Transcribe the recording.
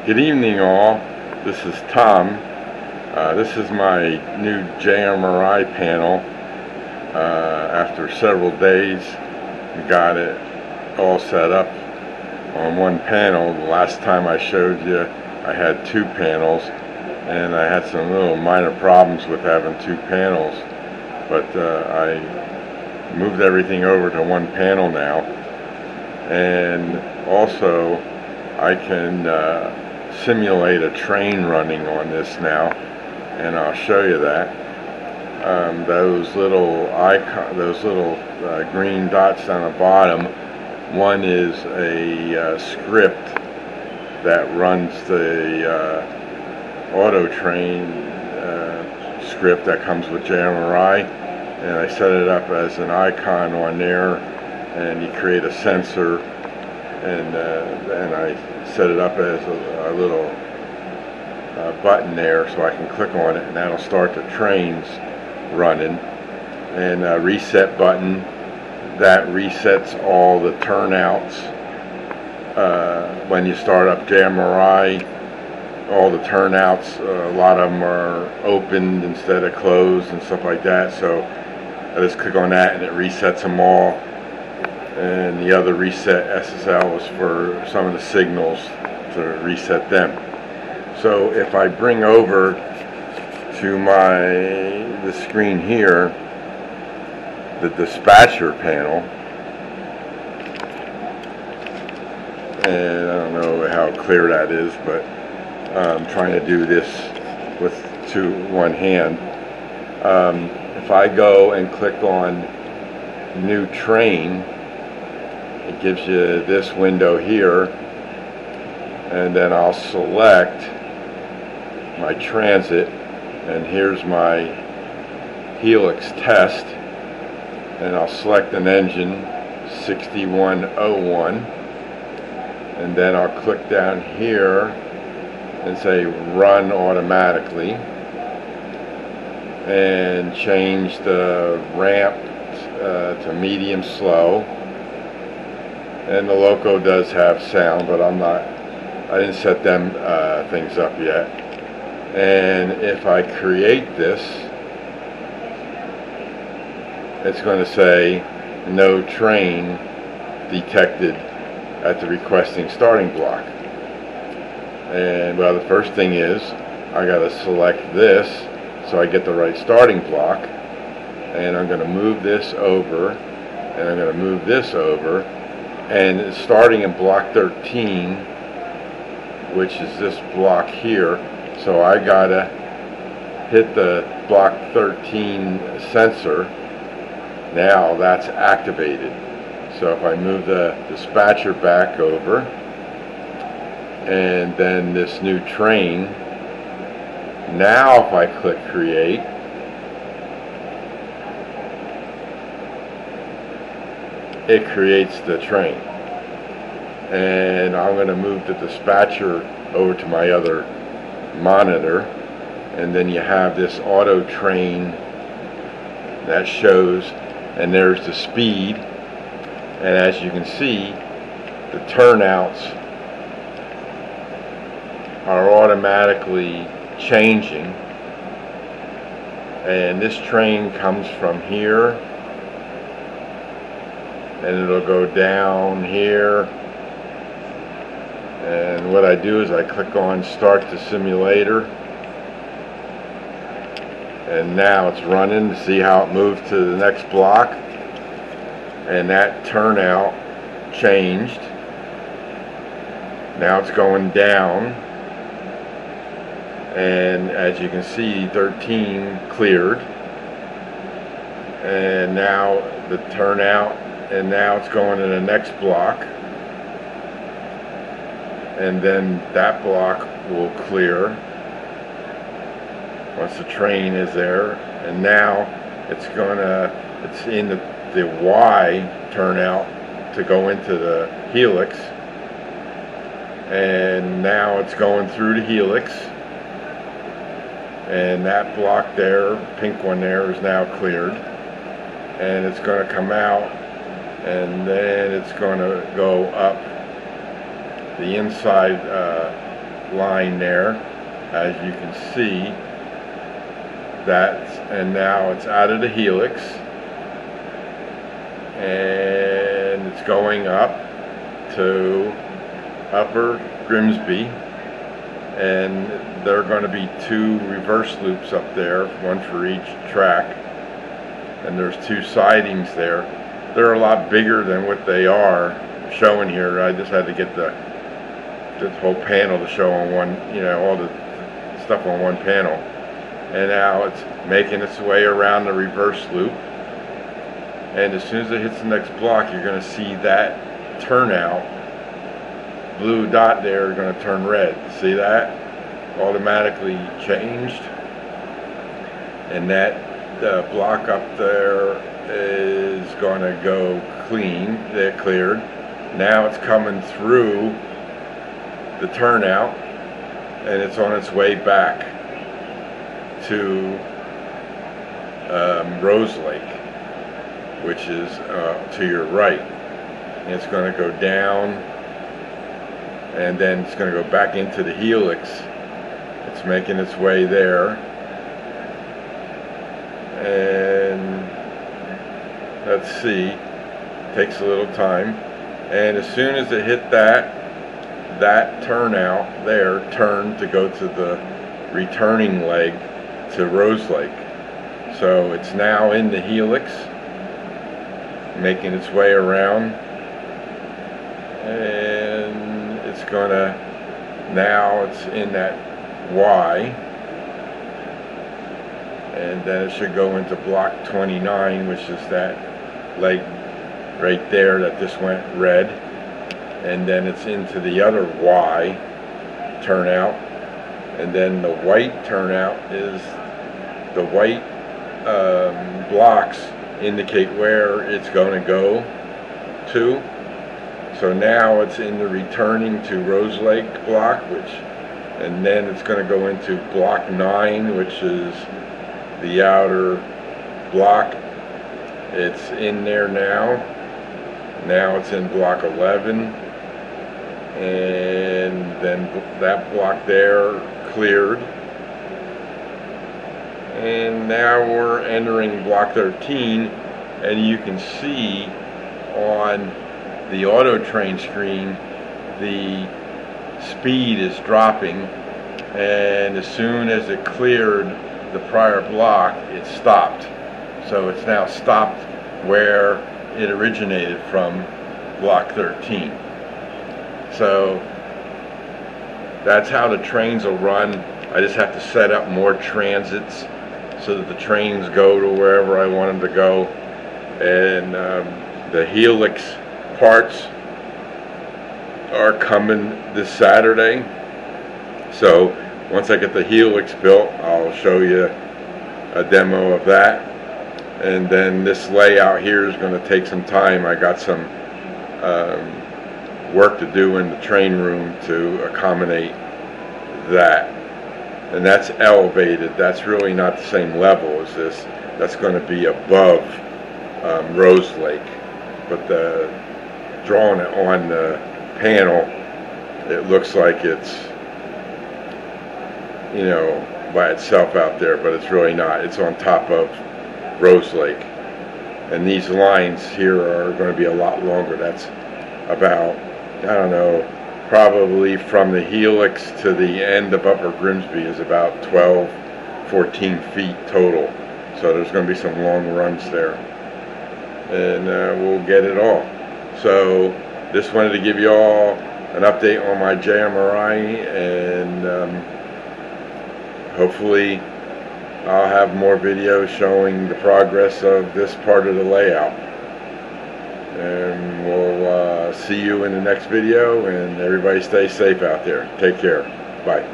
Good evening, all. This is Tom. This is my new JMRI panel. After several days, we got it all set up on one panel. The last time I showed you, I had two panels, and I had some little minor problems with having two panels. But I moved everything over to one panel now, and also I can simulate a train running on this now, and I'll show you that. Those little green dots on the bottom, one is a script that runs the auto train script that comes with JMRI, and I set it up as an icon on there, and you create a sensor, and I set it up as a little button there, so I can click on it, and that'll start the trains running. And a reset button that resets all the turnouts when you start up JMRI. All the turnouts, a lot of them are opened instead of closed and stuff like that, so I just click on that and it resets them all. And the other reset SSL was for some of the signals to reset them. So if I bring over to the screen here, the dispatcher panel, and I don't know how clear that is, but I'm trying to do this with one hand. If I go and click on new train, it gives you this window here, and then I'll select my transit, and here's my helix test, and I'll select an engine 6101, and then I'll click down here and say run automatically, and change the ramp to medium slow. And the loco does have sound, but I didn't set them things up yet. And if I create this, it's going to say no train detected at the requesting starting block. And well, the first thing is I got to select this so I get the right starting block, and I'm going to move this over, and I'm going to move this over, and it's starting in block 13, which is this block here. So I gotta hit the block 13 sensor. Now that's activated. So if I move the dispatcher back over, and then this new train, now if I click create, it creates the train. And I'm going to move the dispatcher over to my other monitor, and then you have this auto train that shows, and there's the speed, and as you can see, the turnouts are automatically changing, and this train comes from here, and it'll go down here, and what I do is I click on start the simulator, and now it's running to see how it moved to the next block, and that turnout changed. Now it's going down, and as you can see, 13 cleared, and now the turnout, and now it's going to the next block, and then that block will clear once the train is there, and now it's in the Y turnout to go into the helix, and now it's going through the helix, and that block there, pink one there, is now cleared, and it's going to come out, and then it's going to go up the inside line there, as you can see. And now it's out of the helix, and it's going up to Upper Grimsby, and there are going to be 2 reverse loops up there, one for each track, and there's 2 sidings there. They're a lot bigger than what they are showing here. I just had to get the whole panel to show on one, all the stuff on one panel. And now it's making its way around the reverse loop, and as soon as it hits the next block, you're going to see that turnout blue dot there is going to turn red. See that? Automatically changed, and that block up there is going to go clean. They're cleared. Now it's coming through the turnout, and it's on its way back to Rose Lake, which is to your right. And it's going to go down, and then it's going to go back into the helix. It's making its way there, and let's see, takes a little time, and as soon as it hit that turnout there, turned to go to the returning leg to Rose Lake. So it's now in the helix, making its way around, and it's gonna, now it's in that Y, and then it should go into block 29, which is that leg right there that just went red, and then it's into the other Y turnout, and then the white turnout is the white blocks indicate where it's going to go to. So now it's in the returning to Rose Lake block, and then it's going to go into block 9, which is the outer block. It's in there now. Now it's in block 11, and then that block there cleared. And now we're entering block 13, and you can see on the auto train screen the speed is dropping, and as soon as it cleared the prior block, it stopped. So it's now stopped where it originated from, block 13. So that's how the trains will run. I just have to set up more transits so that the trains go to wherever I want them to go. And the helix parts are coming this Saturday. So once I get the helix built, I'll show you a demo of that. And then this layout here is going to take some time. I got some work to do in the train room to accommodate that. And that's elevated. That's really not the same level as this. That's going to be above Rose Lake. But drawing it on the panel, it looks like it's, by itself out there, but it's really not. It's on top of Rose Lake. And these lines here are going to be a lot longer. That's about, I don't know, probably from the helix to the end of Upper Grimsby is about 12, 14 feet total. So there's going to be some long runs there. And we'll get it all. So just wanted to give you all an update on my JMRI, and hopefully I'll have more videos showing the progress of this part of the layout. And we'll see you in the next video, and everybody stay safe out there. Take care. Bye.